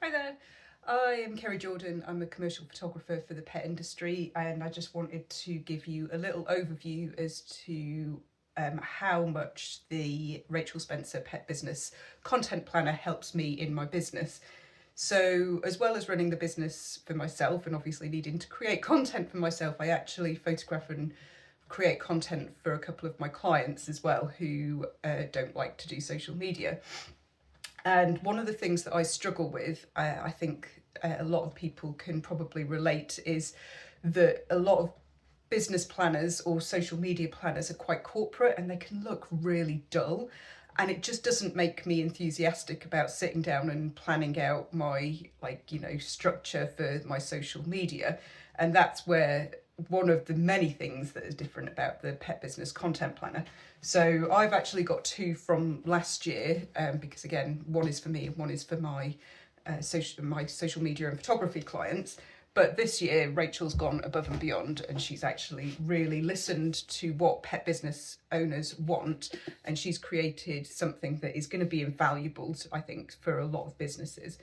Hi there, I am Kerry Jordan. I'm a commercial photographer for the pet industry, and I just wanted to give you a little overview as to how much the Rachel Spencer Pet Business Content Planner helps me in my business. So as well as running the business for myself and obviously needing to create content for myself, I actually photograph and create content for a couple of my clients as well who don't like to do social media. And one of the things that I struggle with, I think a lot of people can probably relate, is that a lot of business planners or social media planners are quite corporate and they can look really dull. And it just doesn't make me enthusiastic about sitting down and planning out my, structure for my social media. And that's where one of the many things that is different about the Pet Business Content Planner. So I've actually got two from last year, because again, one is for me and one is for my social media and photography clients. But this year, Rachel's gone above and beyond, and she's actually really listened to what pet business owners want, and she's created something that is going to be invaluable, I think, for a lot of businesses.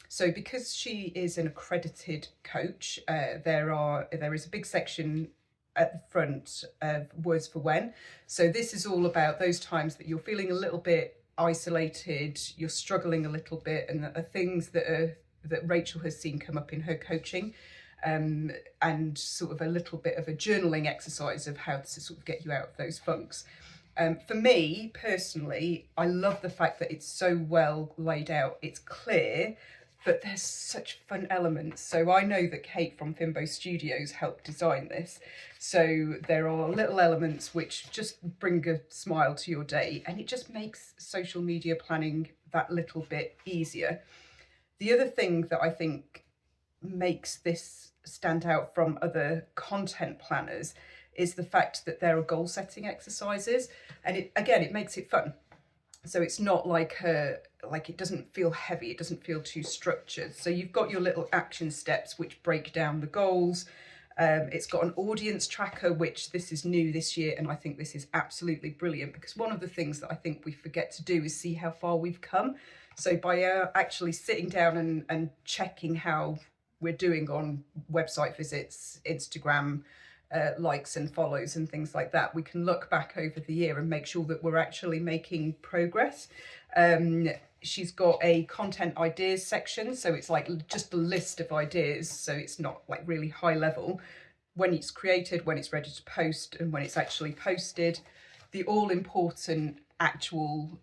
So because she is an accredited coach, there is a big section at the front of Words for When. So this is all about those times that you're feeling a little bit isolated, you're struggling a little bit, and that are things that Rachel has seen come up in her coaching, and sort of a little bit of a journaling exercise of how to sort of get you out of those funks. For me personally, I love the fact that it's so well laid out, it's clear, but there's such fun elements. So I know that Kate from Fimbo Studios helped design this. So there are little elements which just bring a smile to your day, and it just makes social media planning that little bit easier. The other thing that I think makes this stand out from other content planners is the fact that there are goal setting exercises, and it makes it fun. So it's not like it doesn't feel heavy, it doesn't feel too structured. So you've got your little action steps which break down the goals. It's got an audience tracker, which this is new this year, and I think this is absolutely brilliant, because one of the things that I think we forget to do is see how far we've come. So by actually sitting down and checking how we're doing on website visits, Instagram, likes and follows and things like that, we can look back over the year and make sure that we're actually making progress. She's got a content ideas section, so it's like just a list of ideas, so it's not like really high level. When it's created, when it's ready to post, and when it's actually posted. The all important actual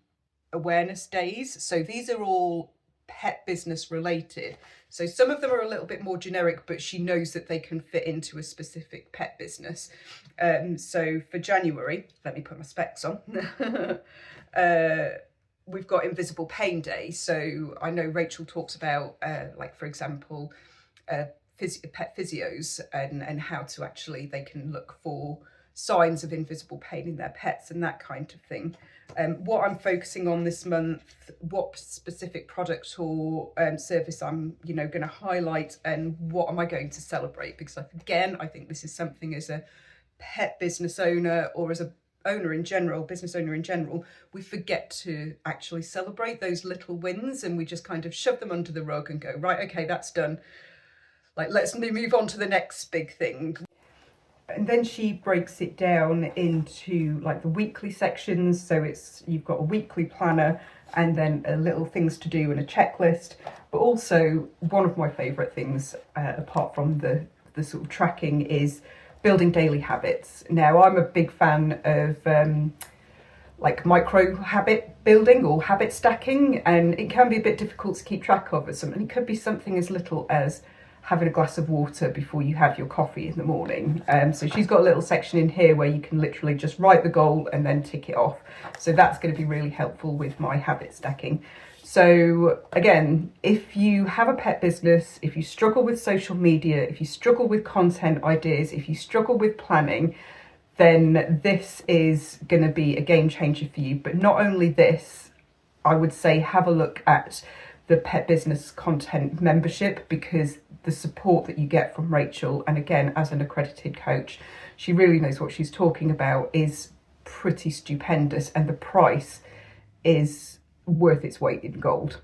awareness days, so these are all pet business related. So some of them are a little bit more generic, but she knows that they can fit into a specific pet business. So for January, let me put my specs on. We've got Invisible Pain Day. So I know Rachel talks about, for example, pet physios and how to actually, they can look for signs of invisible pain in their pets and that kind of thing. What I'm focusing on this month, what specific product or service I'm going to highlight, and what am I going to celebrate, because again, I think this is something as a pet business owner, or as a business owner in general, we forget to actually celebrate those little wins, and we just kind of shove them under the rug and go, right, okay, that's done. Let's move on to the next big thing. And then she breaks it down into the weekly sections. So you've got a weekly planner and then a little things to do and a checklist. But also one of my favourite things, apart from the sort of tracking, is building daily habits. Now, I'm a big fan of micro habit building or habit stacking, and it can be a bit difficult to keep track of. And it could be something as little as having a glass of water before you have your coffee in the morning. So she's got a little section in here where you can literally just write the goal and then tick it off. So that's going to be really helpful with my habit stacking. So again, if you have a pet business, if you struggle with social media, if you struggle with content ideas, if you struggle with planning, then this is going to be a game changer for you. But not only this, I would say have a look at the Pet Business Content membership, because the support that you get from Rachel, and again, as an accredited coach, she really knows what she's talking about, is pretty stupendous, and the price is worth its weight in gold.